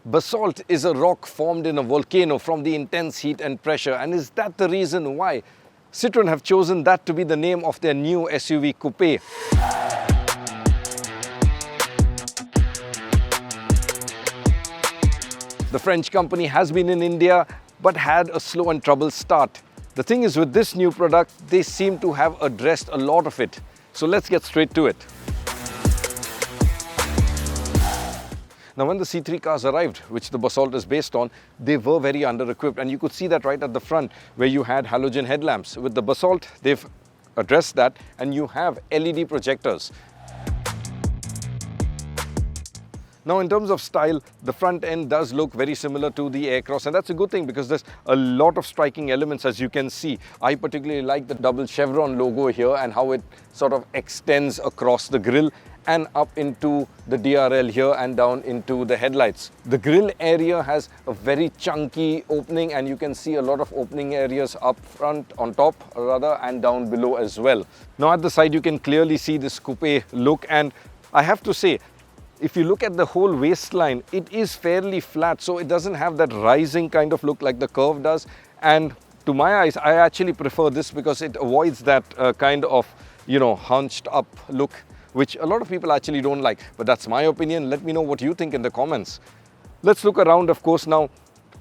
Basalt is a rock formed in a volcano from the intense heat and pressure, and is that the reason why Citroen have chosen that to be the name of their new SUV coupe? The French company has been in India but had a slow and troubled start. The thing is, with this new product, they seem to have addressed a lot of it. So let's get straight to it. Now, when the C3 cars arrived, which the Basalt is based on, they were very under-equipped, and you could see that right at the front where you had halogen headlamps. With the Basalt, they've addressed that, and you have LED projectors. Now, in terms of style, the front end does look very similar to the Aircross, and that's a good thing because there's a lot of striking elements, as you can see. I particularly like the double chevron logo here and how it sort of extends across the grille and up into the DRL here and down into the headlights. The grille area has a very chunky opening, and you can see a lot of opening areas up front, on top rather, and down below as well. Now at the side you can clearly see this coupe look, and I have to say, if you look at the whole waistline, it is fairly flat, so it doesn't have that rising kind of look like the Curve does. And to my eyes, I actually prefer this because it avoids that kind of, hunched up look, which a lot of people actually don't like. But that's my opinion. Let me know what you think in the comments. Let's look around, of course. Now,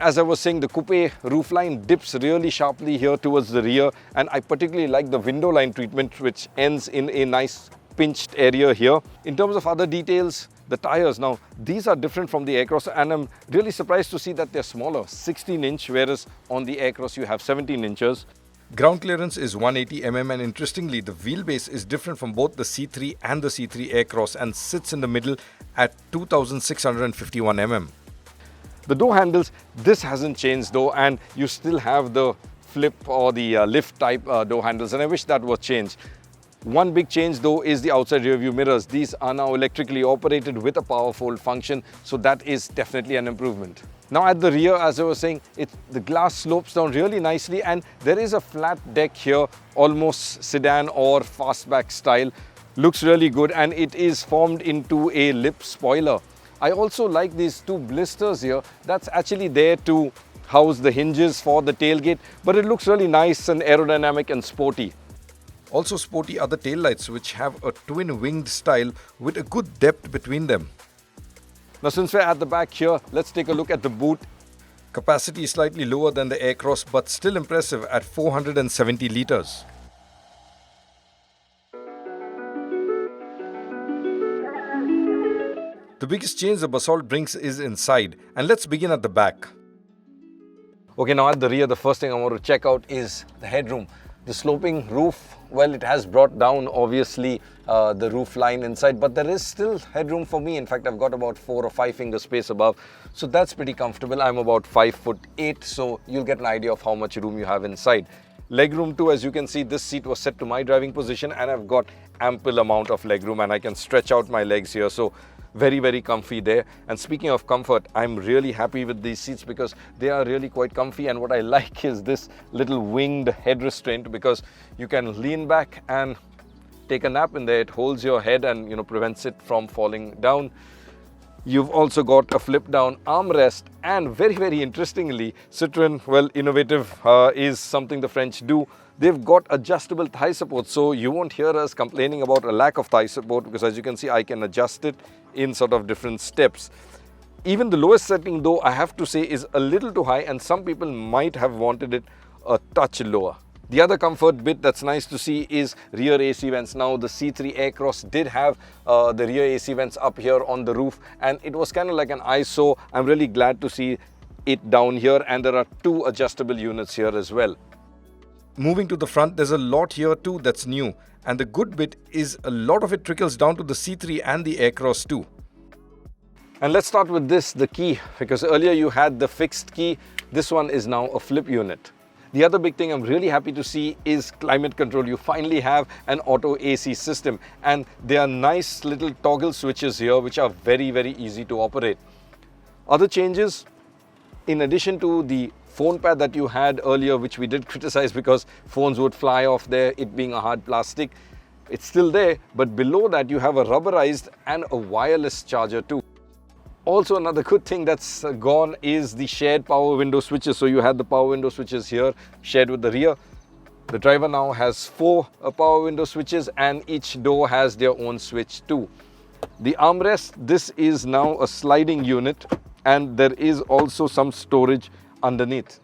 as I was saying, the coupe roofline dips really sharply here towards the rear, and I particularly like the window line treatment, which ends in a nice pinched area here. In terms of other details, the tires, now these are different from the Aircross, and I'm really surprised to see that they're smaller, 16-inch, whereas on the Aircross you have 17 inches. Ground clearance is 180 mm, and interestingly, the wheelbase is different from both the C3 and the C3 Aircross and sits in the middle at 2651 mm. The door handles, this hasn't changed though, and you still have the flip or the lift type door handles, and I wish that was changed. One big change though is the outside rear view mirrors. These are now electrically operated with a power fold function, so that is definitely an improvement. Now at the rear, as I was saying, the glass slopes down really nicely, and there is a flat deck here, almost sedan or fastback style. Looks really good, and it is formed into a lip spoiler. I also like these two blisters here. That's actually there to house the hinges for the tailgate, but it looks really nice and aerodynamic and sporty. Also sporty are the taillights, which have a twin winged style with a good depth between them. Now since we're at the back here, let's take a look at the boot. Capacity is slightly lower than the Aircross, but still impressive at 470 litres. The biggest change the Basalt brings is inside, and let's begin at the back. Okay, now at the rear, the first thing I want to check out is the headroom. The sloping roof, well, it has brought down obviously the roof line inside, but there is still headroom for me. In fact, I've got about 4 or 5 finger space above, so that's pretty comfortable. I'm about 5'8", so you'll get an idea of how much room you have inside. Legroom too, as you can see, this seat was set to my driving position, and I've got ample amount of legroom, and I can stretch out my legs here, so very, very comfy there. And speaking of comfort, I'm really happy with these seats because they are really quite comfy, and what I like is this little winged head restraint, because you can lean back and take a nap in there. It holds your head and prevents it from falling down. You've also got a flip down armrest, and very, very interestingly, Citroen, well, innovative is something the French do. They've got adjustable thigh support, so you won't hear us complaining about a lack of thigh support, because as you can see, I can adjust it in sort of different steps. Even the lowest setting though, I have to say, is a little too high, and some people might have wanted it a touch lower. The other comfort bit that's nice to see is rear AC vents. Now the C3 Aircross did have the rear AC vents up here on the roof, and it was kind of like an ISO. I'm really glad to see it down here, and there are 2 adjustable units here as well. Moving to the front, there's a lot here too that's new, and the good bit is a lot of it trickles down to the C3 and the Aircross too. And let's start with this, the key, because earlier you had the fixed key. This one is now a flip unit. The other big thing I'm really happy to see is climate control. You finally have an auto AC system, and there are nice little toggle switches here which are very, very easy to operate. Other changes, in addition to the phone pad that you had earlier, which we did criticize because phones would fly off there, it being a hard plastic, it's still there, but below that you have a rubberized and a wireless charger too. Also, another good thing that's gone is the shared power window switches. So you had the power window switches here shared with the rear. The driver now has 4 power window switches, and each door has their own switch too. The armrest, this is now a sliding unit, and there is also some storage underneath.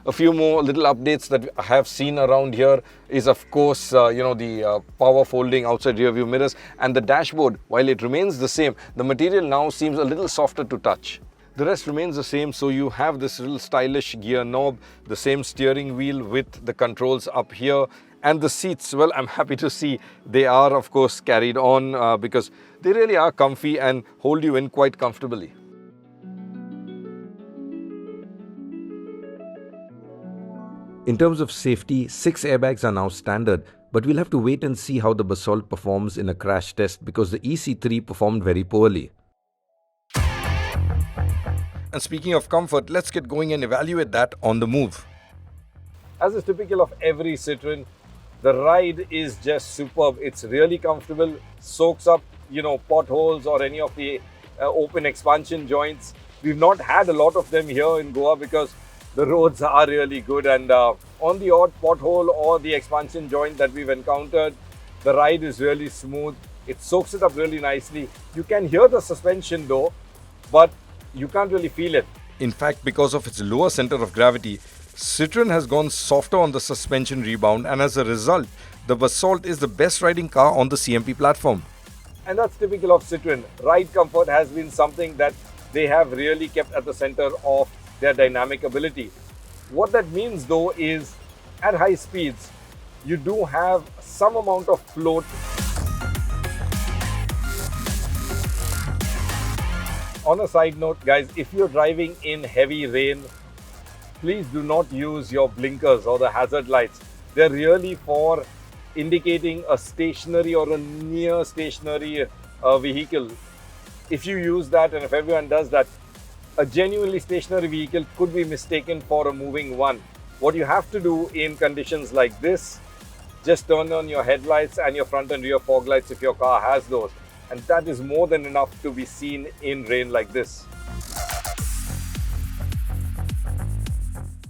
A few more little updates that I have seen around here is, of course, the power folding outside rear view mirrors, and the dashboard. While it remains the same, the material now seems a little softer to touch. The rest remains the same, so you have this little stylish gear knob, the same steering wheel with the controls up here, and the seats, well, I'm happy to see they are, of course, carried on because they really are comfy and hold you in quite comfortably. In terms of safety, 6 airbags are now standard, but we'll have to wait and see how the Basalt performs in a crash test because the EC3 performed very poorly. And speaking of comfort, let's get going and evaluate that on the move. As is typical of every Citroen, the ride is just superb. It's really comfortable, soaks up, potholes or any of the open expansion joints. We've not had a lot of them here in Goa because the roads are really good, and on the odd pothole or the expansion joint that we've encountered, the ride is really smooth. It soaks it up really nicely. You can hear the suspension though, but you can't really feel it. In fact, because of its lower center of gravity, Citroen has gone softer on the suspension rebound, and as a result, the Basalt is the best riding car on the CMP platform. And that's typical of Citroen. Ride comfort has been something that they have really kept at the center of their dynamic ability. What that means though is at high speeds, you do have some amount of float. On a side note, guys, if you're driving in heavy rain, please do not use your blinkers or the hazard lights. They're really for indicating a stationary or a near stationary vehicle. If you use that, and if everyone does that, a genuinely stationary vehicle could be mistaken for a moving one. What you have to do in conditions like this, just turn on your headlights and your front and rear fog lights if your car has those. And that is more than enough to be seen in rain like this.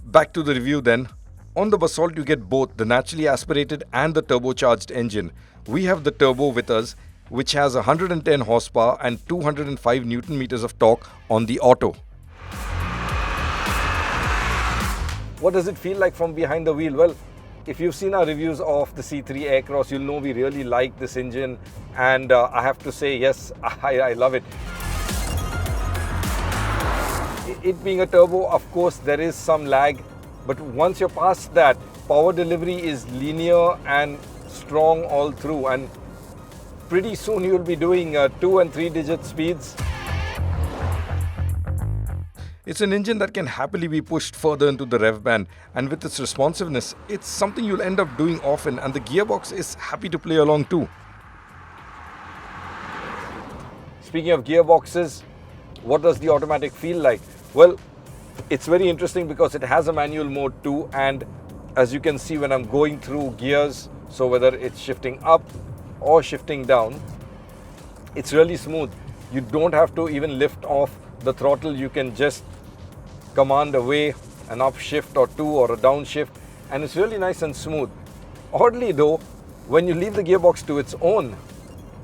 Back to the review then. On the Basalt, you get both the naturally aspirated and the turbocharged engine. We have the turbo with us, which has 110 horsepower and 205 Newton meters of torque on the auto. What does it feel like from behind the wheel? Well, if you've seen our reviews of the C3 Aircross, you'll know we really like this engine, and I have to say, yes, I love it. It being a turbo, of course, there is some lag, but once you're past that, power delivery is linear and strong all through, and pretty soon you'll be doing 2 and 3 digit speeds. It's an engine that can happily be pushed further into the rev band, and with its responsiveness, it's something you'll end up doing often, and the gearbox is happy to play along too. Speaking of gearboxes, what does the automatic feel like? Well, it's very interesting because it has a manual mode too, and as you can see when I'm going through gears, so whether it's shifting up or shifting down, it's really smooth. You don't have to even lift off the throttle. You can just command away an upshift or two or a downshift, and it's really nice and smooth. Oddly though, when you leave the gearbox to its own,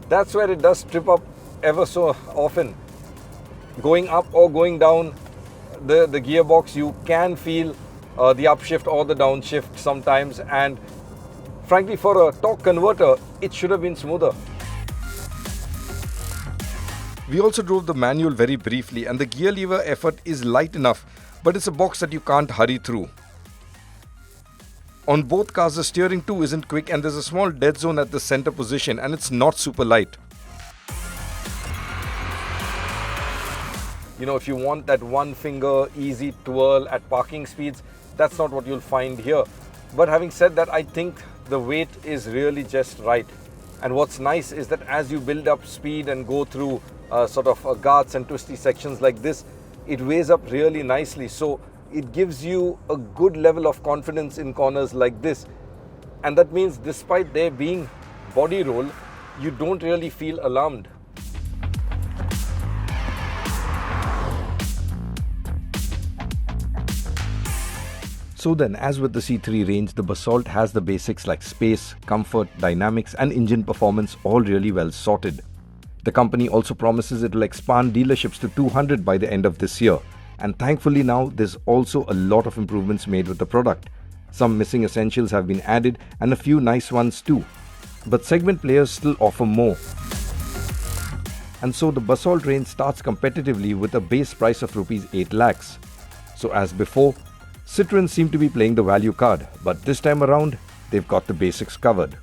that's where it does trip up ever so often. Going up or going down the gearbox, you can feel the upshift or the downshift sometimes, and frankly, for a torque converter, it should have been smoother. We also drove the manual very briefly, and the gear lever effort is light enough, but it's a box that you can't hurry through. On both cars, the steering too isn't quick, and there's a small dead zone at the center position, and it's not super light. If you want that one finger easy twirl at parking speeds, that's not what you'll find here. But having said that, I think the weight is really just right. And what's nice is that as you build up speed and go through guards and twisty sections like this, it weighs up really nicely. So it gives you a good level of confidence in corners like this. And that means despite there being body roll, you don't really feel alarmed. So then, as with the C3 range, the Basalt has the basics like space, comfort, dynamics and engine performance all really well sorted. The company also promises it will expand dealerships to 200 by the end of this year. And thankfully now, there's also a lot of improvements made with the product. Some missing essentials have been added and a few nice ones too. But segment players still offer more. And so the Basalt range starts competitively with a base price of rupees 8 lakhs. So as before, Citroen seem to be playing the value card, but this time around, they've got the basics covered.